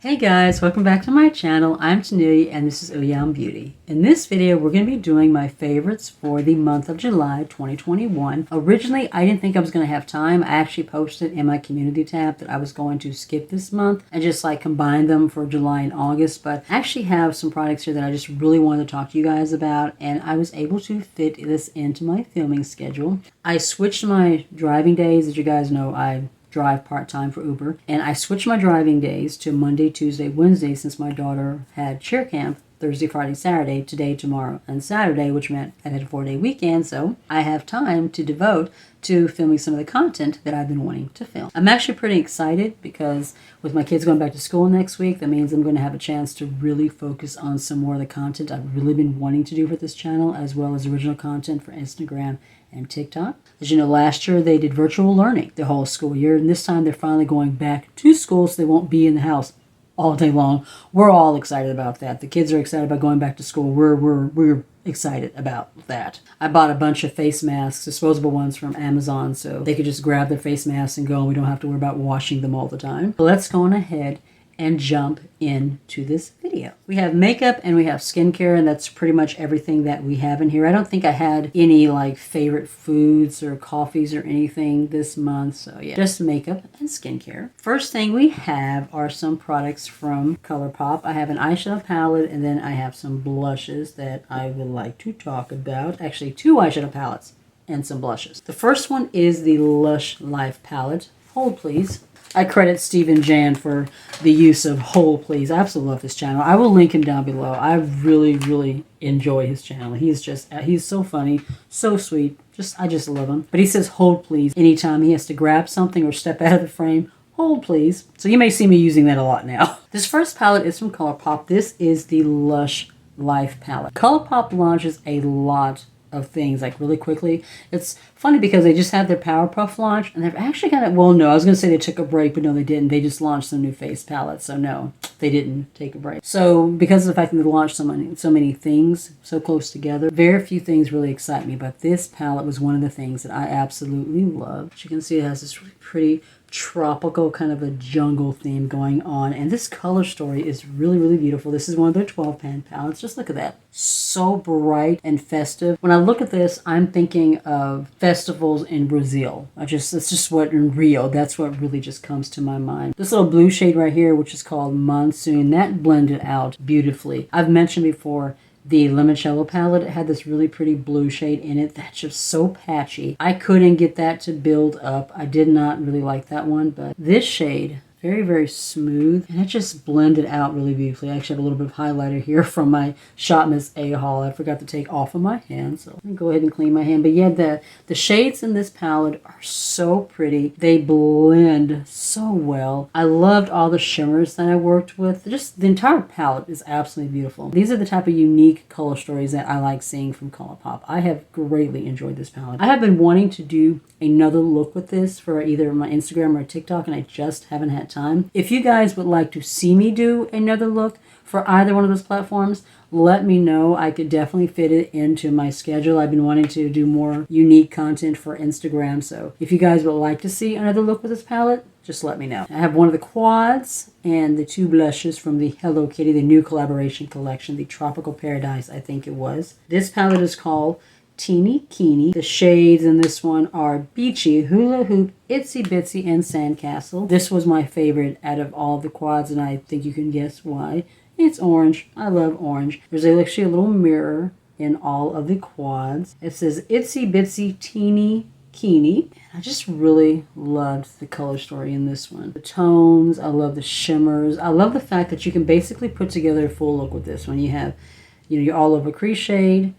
Hey guys, welcome back to my channel. I'm Tanealyakimbeauty and this is Hydrating Beauty. In this video, we're going to be doing my favorites for the month of July 2021. Originally, I didn't think I was going to have time. I actually posted in my community tab that I was going to skip this month and just like combine them for July and August. But I actually have some products here that I just really wanted to talk to you guys about, and I was able to fit this into my filming schedule. I switched my driving days. As you guys know, I drive part-time for Uber, and I switched my driving days to Monday, Tuesday, Wednesday since my daughter had cheer camp Thursday, Friday, Saturday, today, tomorrow, and Saturday, which meant I had a 4-day weekend, so I have time to devote to filming some of the content that I've been wanting to film. I'm actually pretty excited because with my kids going back to school next week, that means I'm going to have a chance to really focus on some more of the content I've really been wanting to do for this channel, as well as original content for Instagram and TikTok. As you know, last year they did virtual learning the whole school year, and this time they're finally going back to school so they won't be in the house all day long. We're all excited about that. The kids are excited about going back to school. We're excited about that. I bought a bunch of face masks, disposable ones from Amazon, so they could just grab their face masks and go, and we don't have to worry about washing them all the time. So let's go on ahead and jump into this video. We have makeup and we have skincare, and that's pretty much everything that we have in here. I don't think I had any like favorite foods or coffees or anything this month, so yeah, just makeup and skincare. First thing we have are some products from Colourpop. I have an eyeshadow palette, and then I have some blushes that I would like to talk about. Actually, 2 eyeshadow palettes and some blushes. The first one is the Lush Life palette. Hold please. I credit Steve and Jan for the use of Hold Please. I absolutely love his channel. I will link him down below. I really enjoy his channel. He's so funny, so sweet. I just love him. But he says Hold Please anytime he has to grab something or step out of the frame. Hold please. So you may see me using that a lot now. This first palette is from Colourpop. This is the Lush Life palette. Colourpop launches a lot of things like really quickly. It's funny because they just had their Powerpuff launch, and they've actually kind of, well, no, I was going to say they took a break, but no, they didn't. They just launched some new face palettes, so no, they didn't take a break. So because of the fact that they launched so many things so close together, very few things really excite me, but this palette was one of the things that I absolutely love. As you can see, it has this really pretty tropical kind of a jungle theme going on, and this color story is really beautiful. This is one of their 12-pan palettes. Just look at that, so bright and festive. When I look at this, I'm thinking of festivals in Brazil. It's just what in Rio, that's what really just comes to my mind. This little blue shade right here, which is called Monsoon, that blended out beautifully. I've mentioned before the Limoncello palette. It had this really pretty blue shade in it that's just so patchy. I couldn't get that to build up. I did not really like that one, but this shade, very smooth, and it just blended out really beautifully. I actually have a little bit of highlighter here from my Shop Miss A haul. I forgot to take off of my hand, so let me go ahead and clean my hand. But yeah, the shades in this palette are so pretty. They blend so well. I loved all the shimmers that I worked with. Just the entire palette is absolutely beautiful. These are the type of unique color stories that I like seeing from Colourpop. I have greatly enjoyed this palette. I have been wanting to do another look with this for either my Instagram or TikTok, and I just haven't had time. If you guys would like to see me do another look for either one of those platforms, let me know. I could definitely fit it into my schedule. I've been wanting to do more unique content for Instagram, so if you guys would like to see another look with this palette, just let me know. I have one of the quads and the 2 blushes from the Hello Kitty, the new collaboration collection, the Tropical Paradise, I think it was. This palette is called Teeny Keeny. The shades in this one are Beachy, Hula Hoop, Itsy Bitsy, and Sandcastle. This was my favorite out of all the quads, and I think you can guess why. It's orange. I love orange. There's actually a little mirror in all of the quads. It says Itsy Bitsy Teeny Keeny. I just really loved the color story in this one. The tones, I love the shimmers. I love the fact that you can basically put together a full look with this one. You have, your all over crease shade,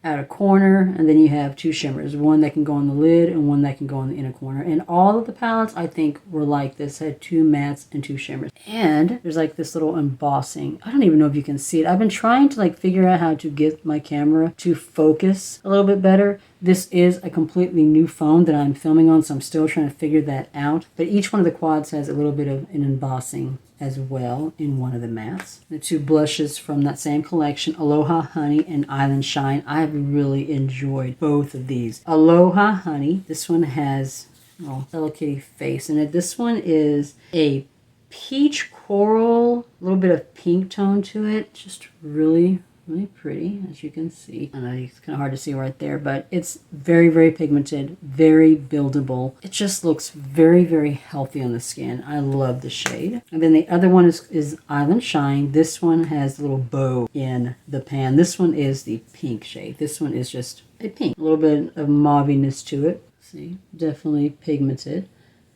out a corner, and then you have 2 shimmers, one that can go on the lid and one that can go on the inner corner. And all of the palettes I think were like this, had 2 mattes and 2 shimmers. And there's like this little embossing. I don't even know if you can see it. I've been trying to like figure out how to get my camera to focus a little bit better. This is a completely new phone that I'm filming on, so I'm still trying to figure that out. But each one of the quads has a little bit of an embossing as well in one of the mattes. The 2 blushes from that same collection, Aloha Honey and Island Shine. I've really enjoyed both of these. Aloha Honey, this one has Hello Kitty face in it. This one is a peach coral, a little bit of pink tone to it. Just really, really pretty, as you can see. I know it's kind of hard to see right there, but it's very, very pigmented, very buildable. It just looks very, very healthy on the skin. I love the shade. And then the other one is Island Shine. This one has a little bow in the pan. This one is the pink shade. This one is just a pink. A little bit of mauviness to it. See, definitely pigmented.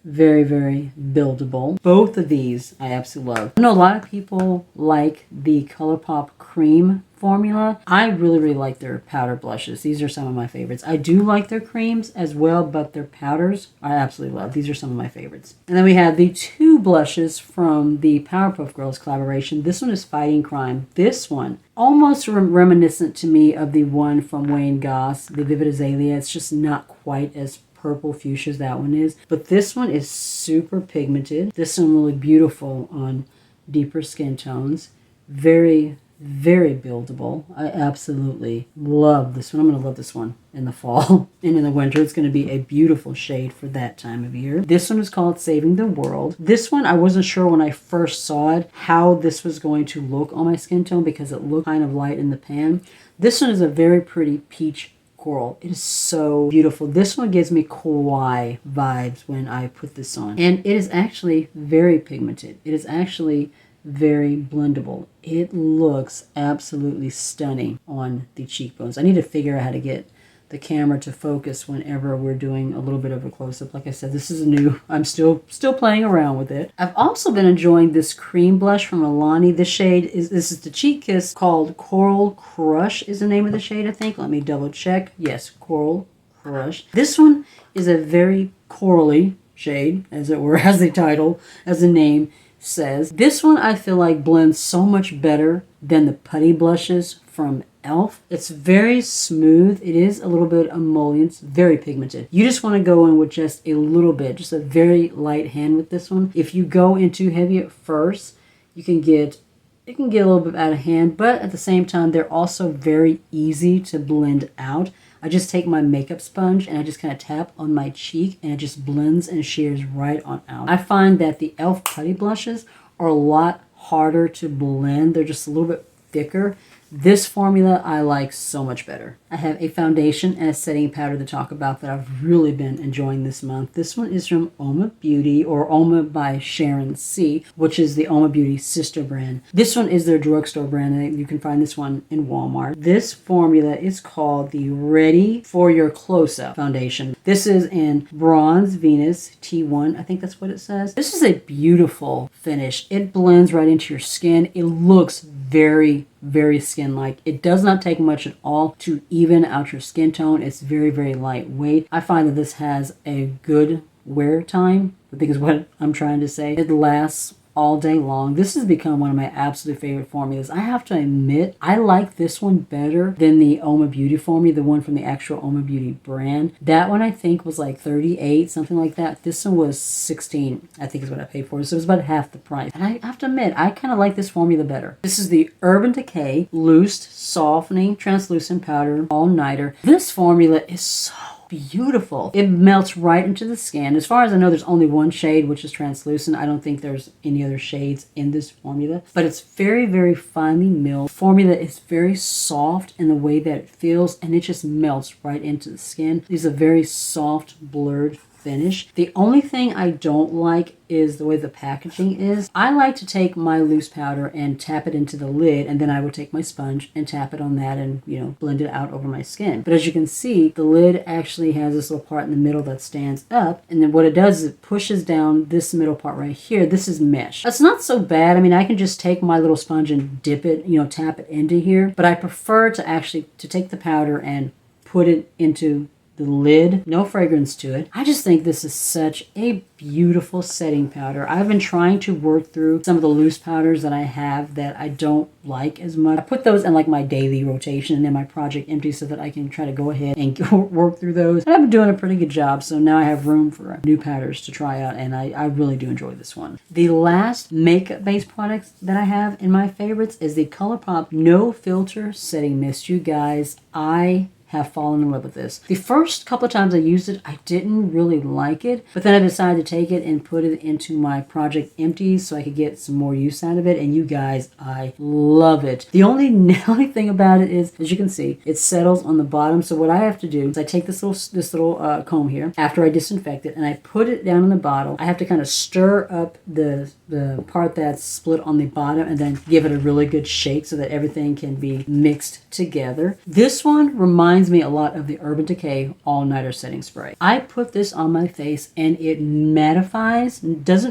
Very, very buildable. Both of these I absolutely love. I know a lot of people like the Colourpop Creme formula. I really, really like their powder blushes. These are some of my favorites. I do like their creams as well, but their powders I absolutely love. These are some of my favorites. And then we have the two blushes from the Powerpuff Girls collaboration. This one is Fighting Crime. This one, almost reminiscent to me of the one from Wayne Goss, the Vivid Azalea. It's just not quite as purple fuchsia as that one is. But this one is super pigmented. This one will look beautiful on deeper skin tones. Very, very buildable. I absolutely love this one. I'm going to love this one in the fall. And in the winter, it's going to be a beautiful shade for that time of year. This one is called Saving the World. This one, I wasn't sure when I first saw it how this was going to look on my skin tone because it looked kind of light in the pan. This one is a very pretty peach coral. It is so beautiful. This one gives me kawaii vibes when I put this on. And it is actually very pigmented. It is actually very blendable. It looks absolutely stunning on the cheekbones. I need to figure out how to get the camera to focus whenever we're doing a little bit of a close-up. Like I said, this is new. I'm still playing around with it. I've also been enjoying this cream blush from Milani. This is the Cheek Kiss called Coral Crush is the name of the shade, I think. Let me double check. Yes, Coral Crush. This one is a very corally shade, as it were, as the title, as the name says. This one I feel like blends so much better than the Putty blushes from e.l.f. It's very smooth. It is a little bit emollient, very pigmented. You just want to go in with just a little bit, just a very light hand with this one. If you go in too heavy at first, it can get a little bit out of hand, but at the same time, they're also very easy to blend out. I just take my makeup sponge and I just kind of tap on my cheek and it just blends and shears right on out. I find that the e.l.f. Putty blushes are a lot harder to blend. They're just a little bit thicker. This formula I like so much better. I have a foundation and a setting powder to talk about that I've really been enjoying this month. This one is from Uoma Beauty, or Uoma by Sharon C, which is the Uoma Beauty sister brand. This one is their drugstore brand, and you can find this one in Walmart. This formula is called the Ready for Your Close-Up foundation. This is in Bronze Venus T1. I think that's what it says. This is a beautiful finish. It blends right into your skin. It looks very, very skin-like. It does not take much at all to even out your skin tone. It's very, very lightweight. I find that this has a good wear time, I think is what I'm trying to say. It lasts all day long. This has become one of my absolute favorite formulas. I have to admit, I like this one better than the Uoma Beauty formula, the one from the actual Uoma Beauty brand. That one I think was like $38, something like that. This one was $16, I think is what I paid for. So it was about half the price. And I have to admit, I kind of like this formula better. This is the Urban Decay Loose Softening Translucent Powder All-Nighter. This formula is so beautiful. It melts right into the skin. As far as I know, there's only one shade, which is translucent. I don't think there's any other shades in this formula, but it's very, very finely milled. Formula is very soft in the way that it feels, and it just melts right into the skin. It's a very soft, blurred finish. The only thing I don't like is the way the packaging is. I like to take my loose powder and tap it into the lid, and then I would take my sponge and tap it on that and, blend it out over my skin. But as you can see, the lid actually has this little part in the middle that stands up, and then what it does is it pushes down this middle part right here. This is mesh. That's not so bad. I mean, I can just take my little sponge and dip it, tap it into here, but I prefer to take the powder and put it into the lid. No fragrance to it. I just think this is such a beautiful setting powder. I've been trying to work through some of the loose powders that I have that I don't like as much. I put those in like my daily rotation and then my project empty so that I can try to go ahead and work through those. And I've been doing a pretty good job, so now I have room for new powders to try out, and I really do enjoy this one. The last makeup-based products that I have in my favorites is the Colourpop No Filter Setting Mist. You guys, I have fallen in love with this. The first couple of times I used it, I didn't really like it, but then I decided to take it and put it into my Project Empties so I could get some more use out of it. And you guys, I love it. The only thing about it is, as you can see, it settles on the bottom. So what I have to do is I take this little comb here after I disinfect it, and I put it down in the bottle. I have to kind of stir up the part that's split on the bottom and then give it a really good shake so that everything can be mixed together. This one reminds me a lot of the Urban Decay All Nighter Setting Spray. I put this on my face and it mattifies.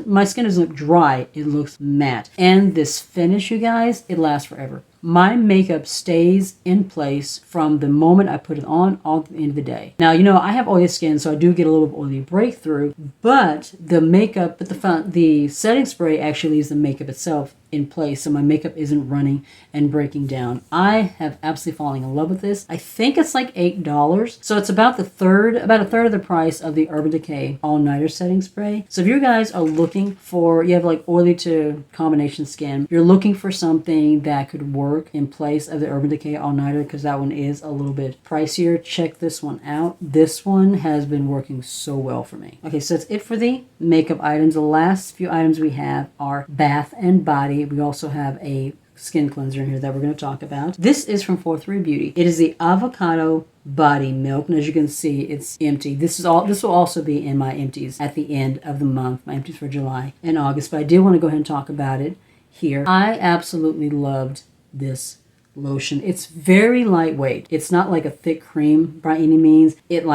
My skin doesn't look dry, it looks matte. And this finish, you guys, it lasts forever. My makeup stays in place from the moment I put it on all to the end of the day. Now, you know, I have oily skin, so I do get a little oily breakthrough, but the setting spray actually leaves the makeup itself in place, so my makeup isn't running and breaking down. I have absolutely fallen in love with this. I think it's like $8, so it's about a third of the price of the Urban Decay All Nighter Setting Spray. So if you guys are looking for, you have like oily to combination skin, you're looking for something that could work in place of the Urban Decay All Nighter, because that one is a little bit pricier, check this one out. This one has been working so well for me. Okay, so that's it for the makeup items. The last few items we have are Bath and Body. We also have a skin cleanser in here that we're going to talk about. This is from 43 Beauty. It is the Avocado Body Milk, and as you can see, it's empty. This will also be in my empties at the end of the month, my empties for July and August, but I did want to go ahead and talk about it here. I absolutely loved this lotion. It's very lightweight. It's not like a thick cream by any means. It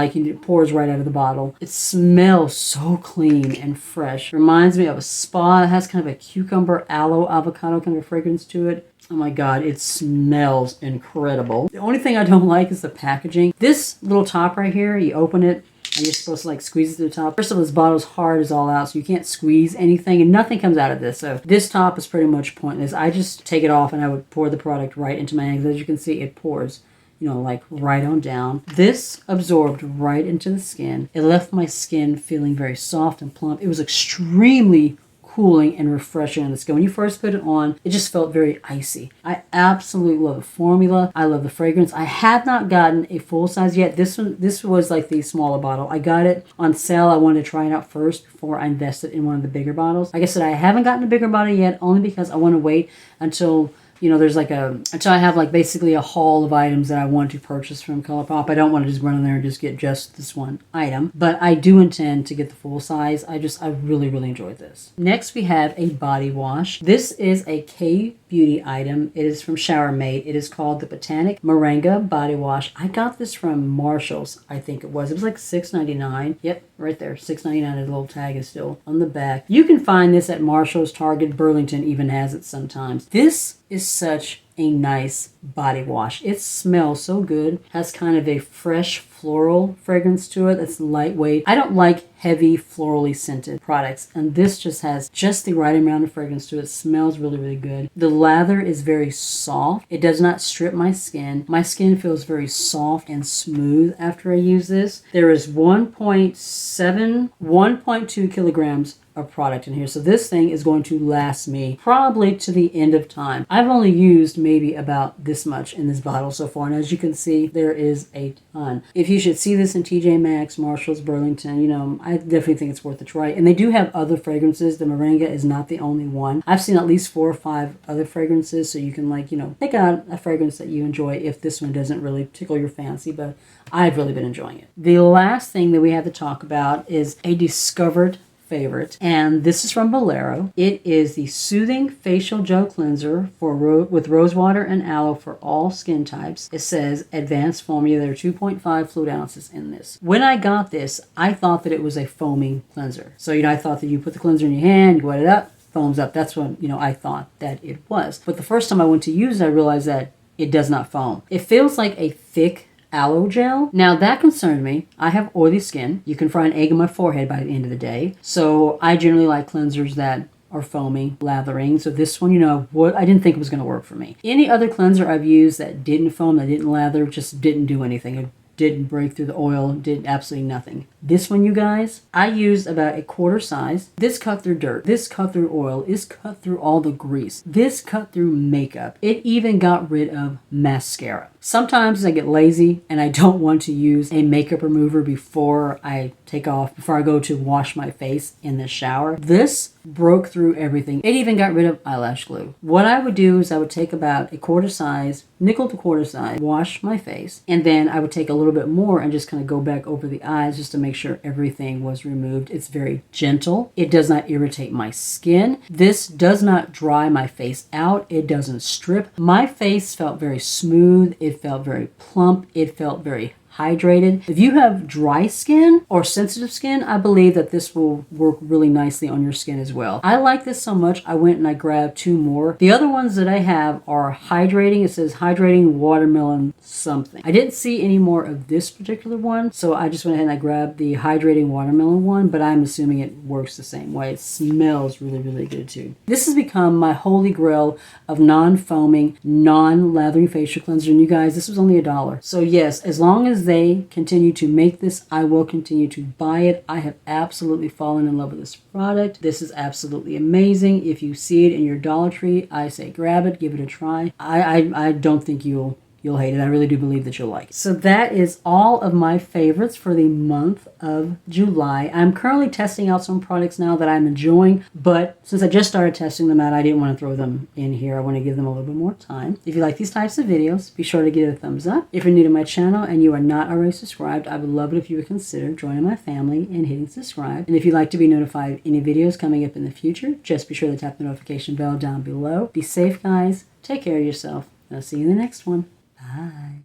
pours right out of the bottle. It smells so clean and fresh. Reminds me of a spa. It has kind of a cucumber, aloe, avocado kind of fragrance to it. Oh my God, it smells incredible. The only thing I don't like is the packaging. This little top right here, you open it, and you're supposed to like squeeze it to the top. First of all, this bottle's hard as all out, so you can't squeeze anything, and nothing comes out of this. So this top is pretty much pointless. I just take it off and I would pour the product right into my hands. As you can see, it pours, you know, like right on down. This absorbed right into the skin. It left my skin feeling very soft and plump. It was extremely cooling and refreshing on the skin. When you first put it on, it just felt very icy. I absolutely love the formula. I love the fragrance. I have not gotten a full size yet. This was like the smaller bottle. I got it on sale. I wanted to try it out first before I invested in one of the bigger bottles. Like I said, I haven't gotten a bigger bottle yet, only because I want to wait until, you know, until I have like basically a haul of items that I want to purchase from Colourpop. I don't want to just run in there and just get just this one item, but I do intend to get the full size. I really, really enjoyed this. Next, we have a body wash. This is a K-beauty item. It is from Sharon Made. It is called the Botanic Moringa Body Wash. I got this from Marshall's, I think it was. It was like $6.99. Yep, right there, $6.99. The little tag is still on the back. You can find this at Marshall's, Target, Burlington even has it sometimes. This is such a nice body wash. It smells so good. Has kind of a fresh floral fragrance to it. It's lightweight. I don't like heavy florally scented products, and this just has just the right amount of fragrance to it. It smells really, really good. The lather is very soft. It does not strip my skin. My skin feels very soft and smooth after I use this. There is 1.2 kilograms of product in here. So this thing is going to last me probably to the end of time. I've only used maybe about this much in this bottle so far. And as you can see, there is a ton. If you should see this in TJ Maxx, Marshalls, Burlington, you know, I definitely think it's worth a try. And they do have other fragrances. The Moringa is not the only one. I've seen at least 4 or 5 other fragrances. So you can pick out a fragrance that you enjoy if this one doesn't really tickle your fancy, but I've really been enjoying it. The last thing that we have to talk about is a discovered favorite, and this is from Bolero. It is the Soothing Facial Gel Cleanser with rosewater and aloe for all skin types. It says advanced formula. There are 2.5 fluid ounces in this. When I got this, I thought that it was a foaming cleanser. So, I thought that you put the cleanser in your hand, you wet it up, foams up. That's what, I thought that it was. But the first time I went to use it, I realized that it does not foam. It feels like a thick aloe gel. Now that concerned me. I have oily skin. You can fry an egg in my forehead by the end of the day. So I generally like cleansers that are foamy, lathering. So this one, I didn't think it was going to work for me. Any other cleanser I've used that didn't foam, that didn't lather, just didn't do anything. It didn't break through the oil, did absolutely nothing. This one, you guys, I used about a quarter size. This cut through dirt. This cut through oil. This cut through all the grease. This cut through makeup. It even got rid of mascara. Sometimes I get lazy and I don't want to use a makeup remover before I go to wash my face in the shower. This broke through everything. It even got rid of eyelash glue. What I would do is I would take about a quarter size, nickel to quarter size, wash my face, and then I would take a little bit more and just kind of go back over the eyes just to make sure everything was removed. It's very gentle. It does not irritate my skin. This does not dry my face out. It doesn't strip. My face felt very smooth. It felt very plump. It felt very hydrated. If you have dry skin or sensitive skin, I believe that this will work really nicely on your skin as well. I like this so much, I went and I grabbed 2 more. The other ones that I have are hydrating. It says Hydrating Watermelon something. I didn't see any more of this particular one, so I just went ahead and I grabbed the Hydrating Watermelon one, but I'm assuming it works the same way. It smells really, really good too. This has become my holy grail of non-foaming, non-lathering facial cleanser, and you guys, this was only $1. So yes, as long as they continue to make this, I will continue to buy it. I have absolutely fallen in love with this product. This is absolutely amazing. If you see it in your Dollar Tree, I say grab it, give it a try. I don't think you'll hate it. I really do believe that you'll like it. So that is all of my favorites for the month of July. I'm currently testing out some products now that I'm enjoying, but since I just started testing them out, I didn't want to throw them in here. I want to give them a little bit more time. If you like these types of videos, be sure to give it a thumbs up. If you're new to my channel and you are not already subscribed, I would love it if you would consider joining my family and hitting subscribe. And if you'd like to be notified of any videos coming up in the future, just be sure to tap the notification bell down below. Be safe, guys. Take care of yourself. And I'll see you in the next one. Bye.